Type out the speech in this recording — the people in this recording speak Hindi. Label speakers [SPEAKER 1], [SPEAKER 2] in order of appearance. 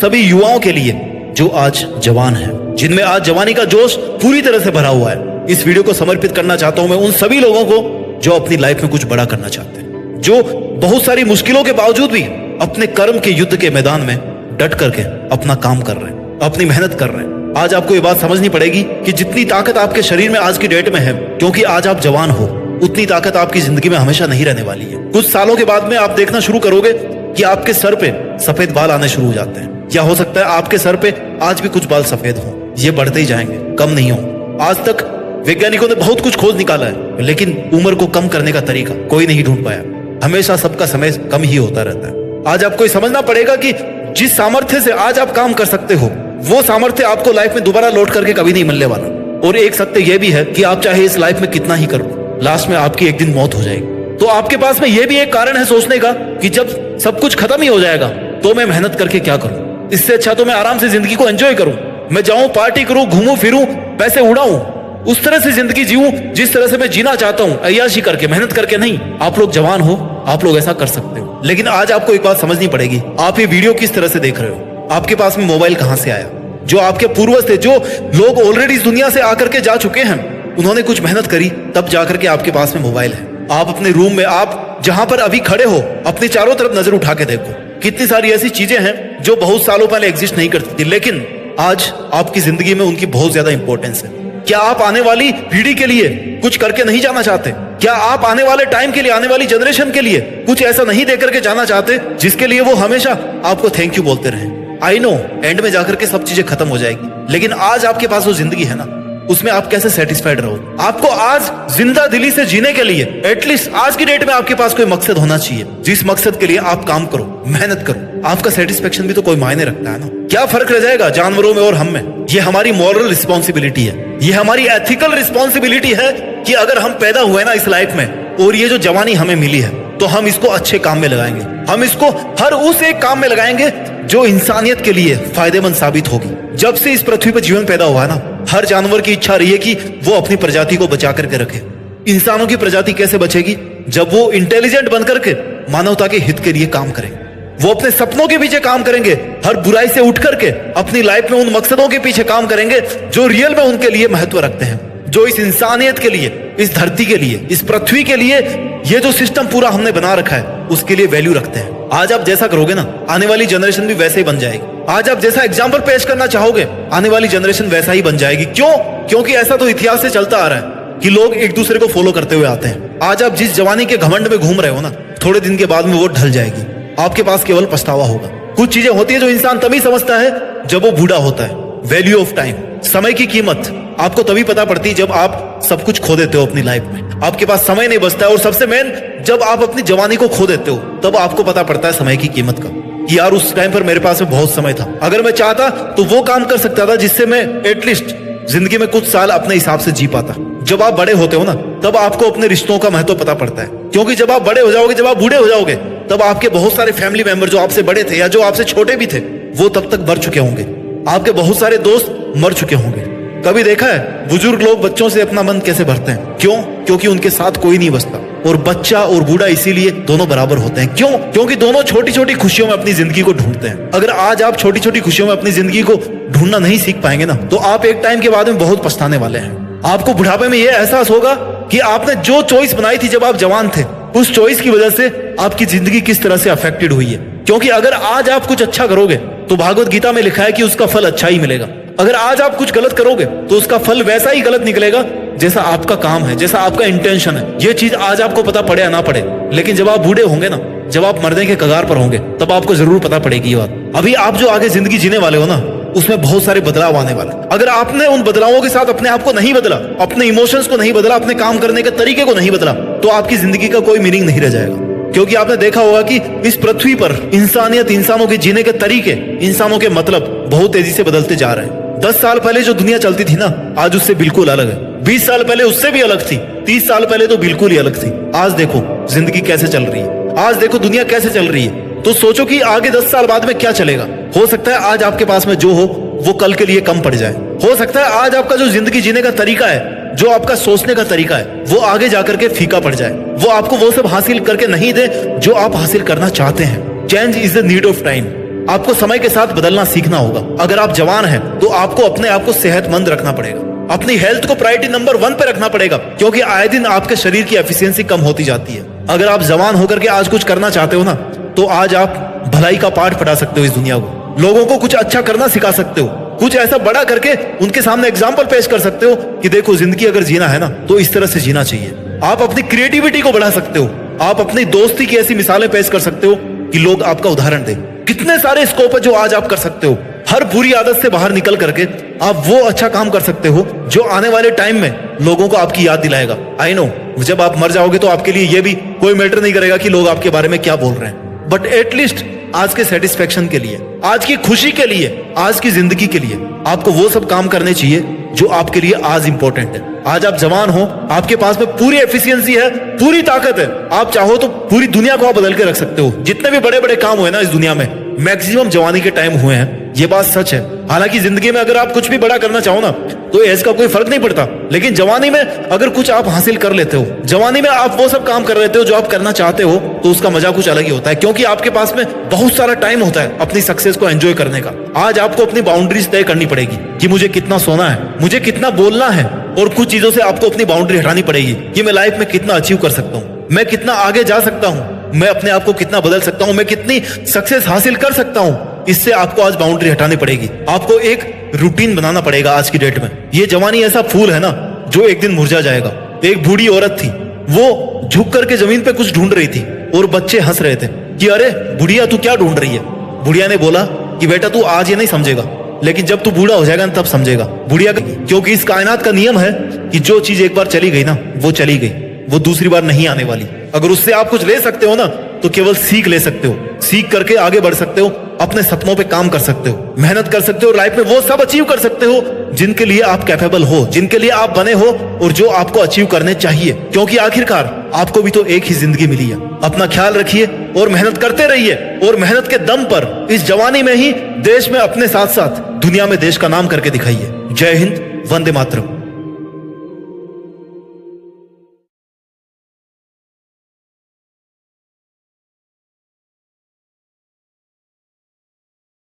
[SPEAKER 1] सभी युवाओं के लिए जो आज जवान है, जिनमें आज जवानी का जोश पूरी तरह से भरा हुआ है। इस वीडियो को समर्पित करना चाहता हूं मैं उन सभी लोगों को जो अपनी लाइफ में कुछ बड़ा करना चाहते हैं, जो बहुत सारी मुश्किलों के बावजूद भी अपने कर्म के युद्ध के मैदान में डट करके अपना काम कर रहे हैं, अपनी मेहनत कर रहे हैं। आज आपको ये बात समझनी पड़ेगी कि जितनी ताकत आपके शरीर में आज की डेट में है, क्योंकि आज आप जवान हो, उतनी ताकत आपकी जिंदगी में हमेशा नहीं रहने वाली है। कुछ सालों के बाद में आप देखना शुरू करोगे कि आपके सर पे सफेद बाल आने शुरू हो जाते हैं, या हो सकता है आपके सर पे आज भी कुछ बाल सफेद हो। ये बढ़ते ही जाएंगे, कम नहीं हो। आज तक वैज्ञानिकों ने बहुत कुछ खोज निकाला है, लेकिन उम्र को कम करने का तरीका कोई नहीं ढूंढ पाया। हमेशा सबका समय कम ही होता रहता है। आज आपको ये समझना पड़ेगा कि जिस सामर्थ्य से आज आप काम कर सकते हो, वो सामर्थ्य आपको लाइफ में दोबारा लौट करके कभी नहीं मिलने वाला। और एक सत्य यह भी है कि आप चाहे इस लाइफ में कितना ही करो, लास्ट में आपकी एक दिन मौत हो जाएगी। तो आपके पास में यह भी एक कारण है सोचने का कि जब सब कुछ खत्म ही हो जाएगा तो मैं मेहनत करके क्या करूं। इससे अच्छा तो मैं आराम से जिंदगी को एंजॉय करूं, मैं जाऊं, पार्टी करूं, घूमूं फिरूं, पैसे उड़ाऊं, उस तरह से जिंदगी जीऊं जिस तरह से मैं जीना चाहता हूं, अय्याशी करके, मेहनत करके नहीं। आप लोग जवान हो, आप लोग ऐसा कर सकते हो। लेकिन आज आपको एक बात समझनी पड़ेगी, आप ये वीडियो किस तरह से देख रहे हो, आपके पास में मोबाइल कहां से आया। जो आपके पूर्वज थे, जो लोग ऑलरेडी इस दुनिया से आकर के जा चुके हैं, उन्होंने कुछ मेहनत करी, तब जाकर के आपके पास में मोबाइल है। आप अपने रूम में, आप जहां पर अभी खड़े हो, अपनी चारों तरफ नजर उठा के देखो, कितनी सारी ऐसी चीजें हैं जो बहुत सालों पहले एग्जिस्ट नहीं करती थी, लेकिन आज आपकी जिंदगी में उनकी बहुत ज्यादा इंपॉर्टेंस है। क्या आप आने वाली पीढ़ी के लिए कुछ करके नहीं जाना चाहते? क्या आप आने वाले टाइम के लिए, आने वाली जनरेशन के लिए कुछ ऐसा नहीं दे करके जाना चाहते जिसके लिए वो हमेशा आपको थैंक यू बोलते रहे? आई नो एंड में जाकर के सब चीजें खत्म हो जाएगी, लेकिन आज आपके पास वो जिंदगी है ना, उसमें आप कैसे सेटिस्फाइड रहो। आपको आज जिंदा दिली से जीने के लिए एटलीस्ट आज की डेट में आपके पास कोई मकसद होना चाहिए, जिस मकसद के लिए आप काम करो, मेहनत करो। आपका सेटिस्फेक्शन भी तो कोई मायने रखता है ना। क्या फर्क रह जाएगा जानवरों में और हम में? ये हमारी मॉरल रिस्पॉन्सिबिलिटी है, ये हमारी एथिकल रिस्पॉन्सिबिलिटी है कि अगर हम पैदा हुए ना इस लाइफ में, और ये जो जवानी हमें मिली है, तो हम इसको अच्छे काम में लगाएंगे। हम इसको हर उस एक काम में लगाएंगे जो इंसानियत के लिए फायदेमंद साबित होगी। जब से इस पृथ्वी पर जीवन पैदा हुआ ना, हर जानवर की इच्छा रही है कि वो अपनी प्रजाति को बचा करके रखे। इंसानों की प्रजाति कैसे बचेगी? जब वो इंटेलिजेंट बनकर के मानवता के हित के लिए काम करेंगे, वो अपने सपनों के पीछे काम करेंगे, हर बुराई से उठ करके अपनी लाइफ में उन मकसदों के पीछे काम करेंगे जो रियल में उनके लिए महत्व रखते हैं, जो इस इंसानियत के लिए, इस धरती के लिए, इस पृथ्वी के लिए, ये जो सिस्टम पूरा हमने बना रखा है उसके लिए वैल्यू रखते हैं। आज आप जैसा करोगे ना, आने वाली जनरेशन भी वैसे ही बन जाएगी। आज आप जैसा एग्जाम्पल पेश करना चाहोगे, आने वाली जनरेशन वैसा ही बन जाएगी। क्यों? क्योंकि ऐसा तो इतिहास से चलता आ रहा है कि लोग एक दूसरे को फॉलो करते हुए आते हैं। आज आप जिस जवानी के घमंड में घूम रहे हो ना, थोड़े दिन के बाद में वो ढल जाएगी। आपके पास केवल पछतावा होगा। कुछ चीजें होती है जो इंसान तभी समझता है जब वो बूढ़ा होता है। वैल्यू ऑफ टाइम, समय की कीमत आपको तभी पता पड़ती है जब आप सब कुछ खो देते हो अपनी लाइफ में, आपके पास समय नहीं बचता है। और सबसे मेन, जब आप अपनी जवानी को खो देते हो, तब आपको पता पड़ता है समय की कीमत का, कि यार उस टाइम पर मेरे पास में बहुत समय था, अगर मैं चाहता तो वो काम कर सकता था जिससे मैं एटलीस्ट जिंदगी में कुछ साल अपने हिसाब से जी पाता। जब आप बड़े होते हो ना, तब आपको अपने रिश्तों का महत्व पता पड़ता है, क्योंकि जब आप बड़े हो जाओगे, जब आप बूढ़े हो जाओगे, तब आपके बहुत सारे फैमिली मेंबर जो आपसे बड़े थे या जो आपसे छोटे भी थे, वो तब तक मर चुके होंगे। आपके बहुत सारे दोस्त मर चुके होंगे। कभी देखा है बुजुर्ग लोग बच्चों से अपना मन कैसे भरते हैं? क्यों? क्योंकि उनके साथ कोई नहीं बचता। और बच्चा और बूढ़ा इसीलिए दोनों बराबर होते हैं। क्यों? क्योंकि दोनों छोटी छोटी खुशियों में अपनी जिंदगी को ढूंढते हैं। अगर आज आप छोटी छोटी खुशियों में अपनी जिंदगी को ढूंढना नहीं सीख पाएंगे ना, तो आप एक टाइम के बाद में बहुत पछताने वाले हैं। आपको बुढ़ापे में यह एहसास होगा कि आपने जो चॉइस बनाई थी जब आप जवान थे, उस चॉइस की वजह से आपकी जिंदगी किस तरह से अफेक्टेड हुई है। क्योंकि अगर आज आप कुछ अच्छा करोगे तो भागवत गीता में लिखा है कि उसका फल अच्छा ही मिलेगा। अगर आज आप कुछ गलत करोगे तो उसका फल वैसा ही गलत निकलेगा जैसा आपका काम है, जैसा आपका इंटेंशन है। ये चीज आज आपको पता पड़े या ना पड़े, लेकिन जब आप बूढ़े होंगे ना, जब आप मरने के कगार पर होंगे, तब आपको जरूर पता पड़ेगी ये बात। अभी आप जो आगे जिंदगी जीने वाले हो ना, उसमें बहुत सारे बदलाव आने वाले। अगर आपने उन बदलावों के साथ अपने आप को नहीं बदला, अपने इमोशंस को नहीं बदला, अपने काम करने के तरीके को नहीं बदला, तो आपकी जिंदगी का कोई मीनिंग नहीं रह जाएगा। क्योंकि आपने देखा होगा कि इस पृथ्वी पर इंसानियत, इंसानों के जीने के तरीके, इंसानों के मतलब बहुत तेजी से बदलते जा रहे हैं। 10 साल पहले जो दुनिया चलती थी ना, आज उससे बिल्कुल अलग है। 20 साल पहले उससे भी अलग थी। 30 साल पहले तो बिल्कुल ही अलग थी। आज देखो जिंदगी कैसे चल रही है, आज देखो दुनिया कैसे चल रही है। तो सोचो कि आगे 10 साल बाद में क्या चलेगा। हो सकता है आज आपके पास में जो हो वो कल के लिए कम पड़ जाए। हो सकता है आज आपका जो जिंदगी जीने का तरीका है, जो आपका सोचने का तरीका है, वो आगे जाकर के फीका पड़ जाए। वो आपको वो सब हासिल करके नहीं दे जो आप हासिल करना चाहते हैं। Change is the need of time. आपको समय के साथ बदलना सीखना होगा। अगर आप जवान हैं तो आपको अपने आप को सेहतमंद रखना पड़ेगा, अपनी हेल्थ को प्रायोरिटी नंबर 1 पे रखना पड़ेगा, क्योंकि आए दिन आपके शरीर की एफिशिएंसी कम होती जाती है। अगर आप जवान होकर के आज कुछ करना चाहते हो ना, तो आज आप भलाई का पाठ पढ़ा सकते हो इस दुनिया को, लोगों को कुछ अच्छा करना सिखा सकते हो, कुछ ऐसा बड़ा करके उनके सामने एग्जाम्पल पेश कर सकते हो कि देखो जिंदगी अगर जीना है ना तो इस तरह से जीना चाहिए। आप अपनी क्रिएटिविटी को बढ़ा सकते हो, आप अपनी दोस्ती की ऐसी मिसालें पेश कर सकते हो कि लोग आपका उदाहरण दें। कितने सारे स्कोप है जो आज आप कर सकते हो। हर बुरी आदत से बाहर निकल करके आप वो अच्छा काम कर सकते हो जो आने वाले टाइम में लोगों को आपकी याद दिलाएगा। आई नो जब आप मर जाओगे तो आपके लिए ये भी कोई मैटर नहीं करेगा कि लोग आपके बारे में क्या बोल रहे हैं, बट एटलीस्ट आज के सेटिस्फेक्शन के लिए, आज की खुशी के लिए, आज की जिंदगी के लिए आपको वो सब काम करने चाहिए जो आपके लिए आज इंपॉर्टेंट है। आज आप जवान हो, आपके पास में पूरी एफिशिएंसी है, पूरी ताकत है, आप चाहो तो पूरी दुनिया को आप बदल के रख सकते हो। जितने भी बड़े बड़े काम हुए ना इस दुनिया में, मैक्सिमम जवानी के टाइम हुए हैं, ये बात सच है। हालांकि जिंदगी में अगर आप कुछ भी बड़ा करना चाहो ना तो एज का कोई फर्क नहीं पड़ता, लेकिन जवानी में अगर कुछ आप हासिल कर लेते हो, जवानी में आप वो सब काम कर लेते हो जो आप करना चाहते हो, तो उसका मजा कुछ अलग ही होता है, क्योंकि आपके पास में बहुत सारा टाइम होता है अपनी सक्सेस को एंजॉय करने का। आज आपको अपनी बाउंड्रीज तय करनी पड़ेगी कि मुझे कितना सोना है, मुझे कितना बोलना है, और कुछ चीजों से आपको अपनी बाउंड्री हटानी पड़ेगी कि मैं लाइफ में कितना अचीव कर सकता हूँ, मैं कितना आगे जा सकता हूँ, मैं अपने आप को कितना बदल सकता हूँ, मैं कितनी सक्सेस हासिल कर सकता हूँ। इससे आपको आज बाउंड्री हटानी पड़ेगी, आपको एक रूटीन बनाना पड़ेगा आज की डेट में। ये जवानी ऐसा फूल है ना जो एक दिन मुरझा जाएगा। एक बूढ़ी औरत थी, वो झुक करके जमीन पे कुछ ढूंढ रही थी और बच्चे हंस रहे थे कि अरे बुढ़िया तू क्या ढूंढ रही है। बुढ़िया ने बोला कि बेटा तू आज ये नहीं समझेगा, लेकिन जब तू बूढ़ा हो जाएगा ना तब समझेगा। बुढ़िया, क्योंकि इस कायनात का नियम है कि जो चीज एक बार चली गई ना वो चली गई, वो दूसरी बार नहीं आने वाली। अगर उससे आप कुछ ले सकते हो ना तो केवल सीख ले सकते हो, सीख करके आगे बढ़ सकते हो, अपने सपनों पे काम कर सकते हो, मेहनत कर सकते हो, लाइफ में वो सब अचीव कर सकते हो जिनके लिए आप कैपेबल हो, जिनके लिए आप बने हो और जो आपको अचीव करने चाहिए, क्योंकि आखिरकार आपको भी तो एक ही जिंदगी मिली है। अपना ख्याल रखिए और मेहनत करते रहिए, और मेहनत के दम पर इस जवानी में ही देश में अपने साथ साथ दुनिया में देश का नाम करके दिखाइए। जय हिंद, वंदे मातरम।